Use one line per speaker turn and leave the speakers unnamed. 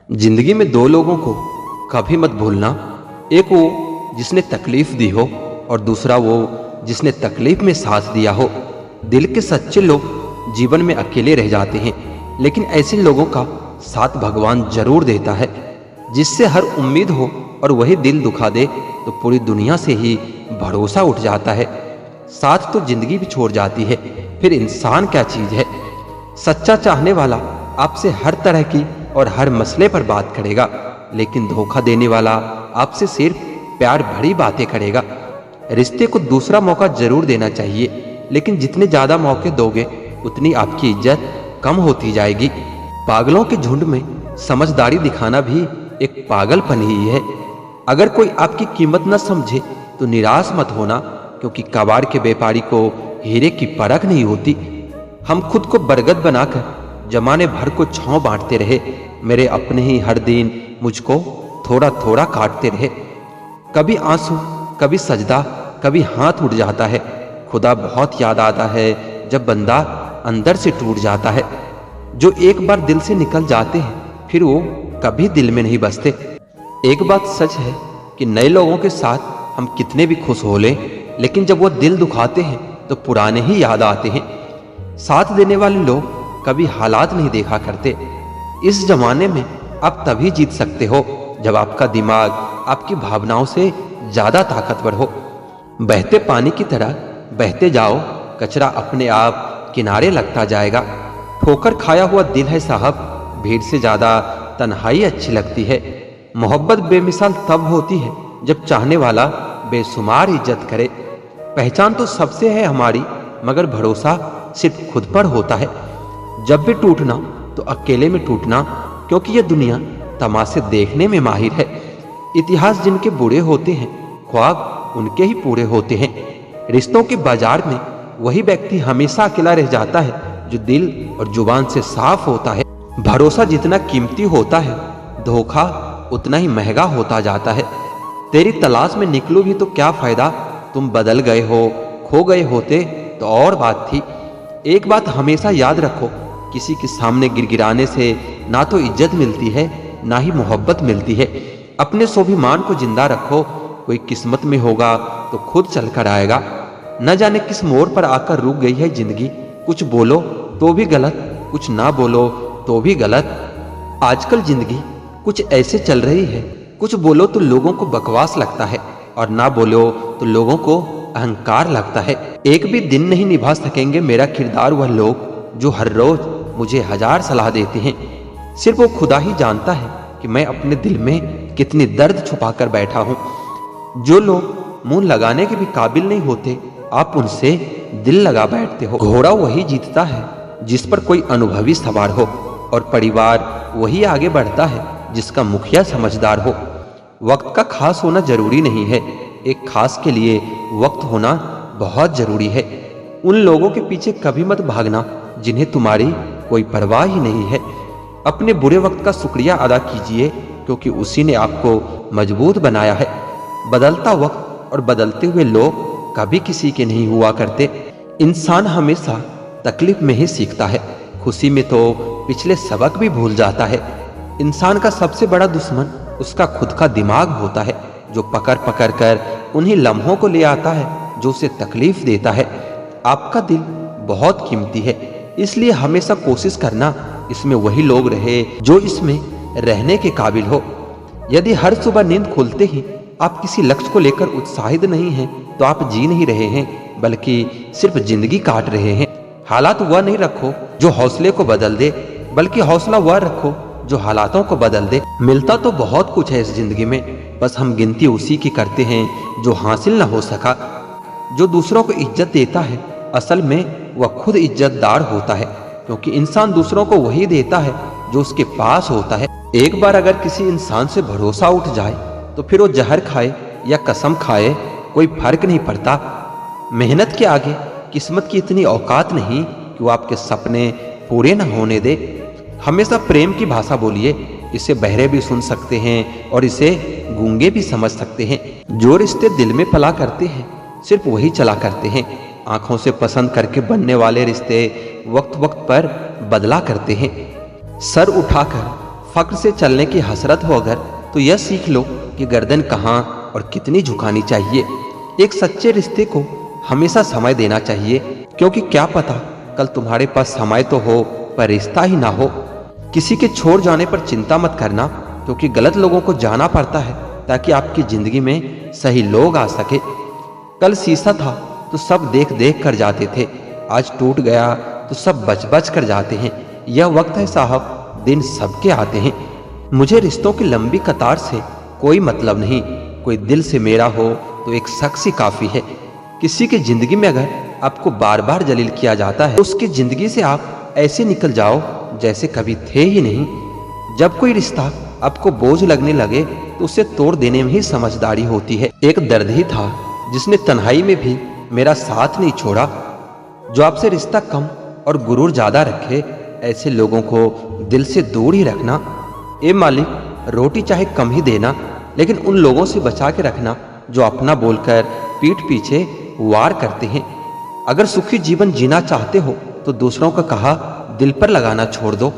जिंदगी में दो लोगों को कभी मत भूलना। एक वो जिसने तकलीफ दी हो और दूसरा वो जिसने तकलीफ में साथ दिया हो। दिल के सच्चे लोग जीवन में अकेले रह जाते हैं, लेकिन ऐसे लोगों का साथ भगवान जरूर देता है। जिससे हर उम्मीद हो और वही दिल दुखा दे तो पूरी दुनिया से ही भरोसा उठ जाता है। साथ तो जिंदगी भी छोड़ जाती है, फिर इंसान क्या चीज है। सच्चा चाहने वाला आपसे हर तरह की और हर मसले पर बात करेगा, लेकिन धोखा देने वाला आपसे सिर्फ प्यार भरी बातें करेगा। रिश्ते को दूसरा मौका जरूर देना चाहिए, लेकिन जितने ज्यादा मौके दोगे उतनी आपकी इज्जत कम होती जाएगी। पागलों के झुंड में समझदारी दिखाना भी एक पागलपन ही है। अगर कोई आपकी कीमत न समझे तो निराश मत होना, क्योंकि कबाड़ के व्यापारी को हीरे की परख नहीं होती। हम खुद को बरगद बनाकर जमाने भर को छांव बांटते रहे, मेरे अपने ही हर दिन मुझको थोड़ा थोड़ा काटते रहे। कभी आंसू, कभी सजदा, कभी हाथ उठ जाता है। खुदा बहुत याद आता है जब बंदा अंदर से टूट जाता है। जो एक बार दिल से निकल जाते हैं फिर वो कभी दिल में नहीं बसते। एक बात सच है कि नए लोगों के साथ हम कितने भी खुश हो लें, लेकिन जब वो दिल दुखाते हैं तो पुराने ही याद आते हैं। साथ देने वाले लोग कभी हालात नहीं देखा करते। इस जमाने में आप तभी जीत सकते हो जब आपका दिमाग आपकी भावनाओं से ज्यादा ताकतवर हो। बहते पानी की तरह बहते जाओ, कचरा अपने आप किनारे लगता जाएगा। ठोकर खाया हुआ दिल है साहब, भीड़ से ज्यादा तन्हाई अच्छी लगती है। मोहब्बत बेमिसाल तब होती है जब चाहने वाला बेशुमार इज्जत करे। पहचान तो सबसे है हमारी, मगर भरोसा सिर्फ खुद पर होता है। जब भी टूटना तो अकेले में टूटना, क्योंकि यह दुनिया तमाशे देखने में माहिर है। इतिहास जिनके बुरे होते हैं, ख्वाब उनके ही पूरे होते हैं। रिश्तों के बाजार में वही व्यक्ति हमेशा अकेला रह जाता है जो दिल और जुबान से साफ होता है। भरोसा जितना कीमती होता है, धोखा उतना ही महंगा होता जाता है। तेरी तलाश में निकलूं भी तो क्या फायदा, तुम बदल गए हो, खो गए होते तो और बात थी। एक बात हमेशा याद रखो, किसी के सामने गिड़गिड़ाने से ना तो इज्जत मिलती है ना ही मोहब्बत मिलती है। अपने स्वाभिमान को जिंदा रखो, कोई किस्मत में होगा तो खुद चल कर आएगा। न जाने किस मोड़ पर आकर रुक गई है जिंदगी। कुछ बोलो तो भी गलत, कुछ ना बोलो तो भी गलत। आजकल जिंदगी कुछ ऐसे चल रही है, कुछ बोलो तो लोगों को बकवास लगता है और ना बोलो तो लोगों को अहंकार लगता है। एक भी दिन नहीं निभा सकेंगे मेरा किरदार वह लोग जो हर रोज मुझे हजार सलाह देते हैं। सिर्फ वो खुदा ही जानता है कि मैं अपने दिल में कितनी दर्द छुपा कर बैठा हूँ। जो लोग मुंह लगाने के भी काबिल नहीं होते, आप उनसे दिल लगा बैठते हो। घोड़ा वही जीतता है जिस पर कोई अनुभवी सवार हो, और परिवार वही आगे बढ़ता है जिसका मुखिया समझदार हो। वक्त का खास होना जरूरी नहीं है, एक खास के लिए वक्त होना बहुत जरूरी है। उन लोगों के पीछे कभी मत भागना जिन्हें तुम्हारी कोई परवाह ही नहीं है। अपने बुरे वक्त का शुक्रिया अदा कीजिए, क्योंकि उसी ने आपको मजबूत बनाया है। बदलता वक्त और बदलते हुए लोग कभी किसी के नहीं हुआ करते। इंसान हमेशा तकलीफ में ही सीखता है, खुशी में तो पिछले सबक भी भूल जाता है। इंसान का सबसे बड़ा दुश्मन उसका खुद का दिमाग होता है, जो पकड़ पकड़ कर उन्हीं लम्हों को ले आता है जो उसे तकलीफ देता है। आपका दिल बहुत कीमती है, इसलिए हमेशा कोशिश करना इसमें वही लोग रहे जो इसमें रहने के काबिल हो। यदि हर सुबह नींद खुलते ही आप किसी लक्ष्य को लेकर उत्साहित नहीं हैं, तो आप जी नहीं रहे हैं, बल्कि सिर्फ जिंदगी काट रहे हैं। हालात वह नहीं रखो जो हौसले को बदल दे, बल्कि हौसला वह रखो जो हालातों को बदल दे। मिलता तो बहुत कुछ है इस जिंदगी में, बस हम गिनती उसी की करते हैं जो हासिल न हो सका। जो दूसरों को इज्जत देता है असल में वह खुद इज्जतदार होता है, क्योंकि इंसान दूसरों को वही देता है जो उसके पास होता है। एक बार अगर किसी इंसान से भरोसा उठ जाए तो फिर वो जहर खाए या कसम खाए कोई फर्क नहीं पड़ता। मेहनत के आगे किस्मत की इतनी औकात नहीं कि वो आपके सपने पूरे न होने दे। हमेशा प्रेम की भाषा बोलिए, इसे बहरे भी सुन सकते हैं और इसे गूंगे भी समझ सकते हैं। जो रिश्ते दिल में पला करते हैं सिर्फ वही चला करते हैं। आंखों से पसंद करके बनने वाले रिश्ते वक्त वक्त पर बदला करते हैं। सर उठाकर फक्र से चलने की हसरत हो अगर, तो यह सीख लो कि गर्दन कहाँ और कितनी झुकानी चाहिए। एक सच्चे रिश्ते को हमेशा समय देना चाहिए, क्योंकि क्या पता कल तुम्हारे पास समय तो हो पर रिश्ता ही ना हो। किसी के छोड़ जाने पर चिंता मत करना, क्योंकि गलत लोगों को जाना पड़ता है ताकि आपकी जिंदगी में सही लोग आ सके। कल शीशा था तो सब देख देख कर जाते थे, आज टूट गया तो सब बच बच कर जाते हैं। यह वक्त है साहब, दिन सबके आते हैं। मुझे रिश्तों की लंबी कतार से कोई मतलब नहीं, कोई दिल से मेरा हो तो एक शख्स ही काफी है। किसी की जिंदगी में अगर आपको बार बार जलील किया जाता है तो उसकी जिंदगी से आप ऐसे निकल जाओ जैसे कभी थे ही नहीं। जब कोई रिश्ता आपको बोझ लगने लगे तो उसे तोड़ देने में ही समझदारी होती है। एक दर्द ही था जिसने तन्हाई में भी मेरा साथ नहीं छोड़ा। जो आपसे रिश्ता कम और गुरूर ज्यादा रखे, ऐसे लोगों को दिल से दूर ही रखना। ए मालिक, रोटी चाहे कम ही देना, लेकिन उन लोगों से बचा के रखना जो अपना बोलकर पीठ पीछे वार करते हैं। अगर सुखी जीवन जीना चाहते हो तो दूसरों का कहा दिल पर लगाना छोड़ दो।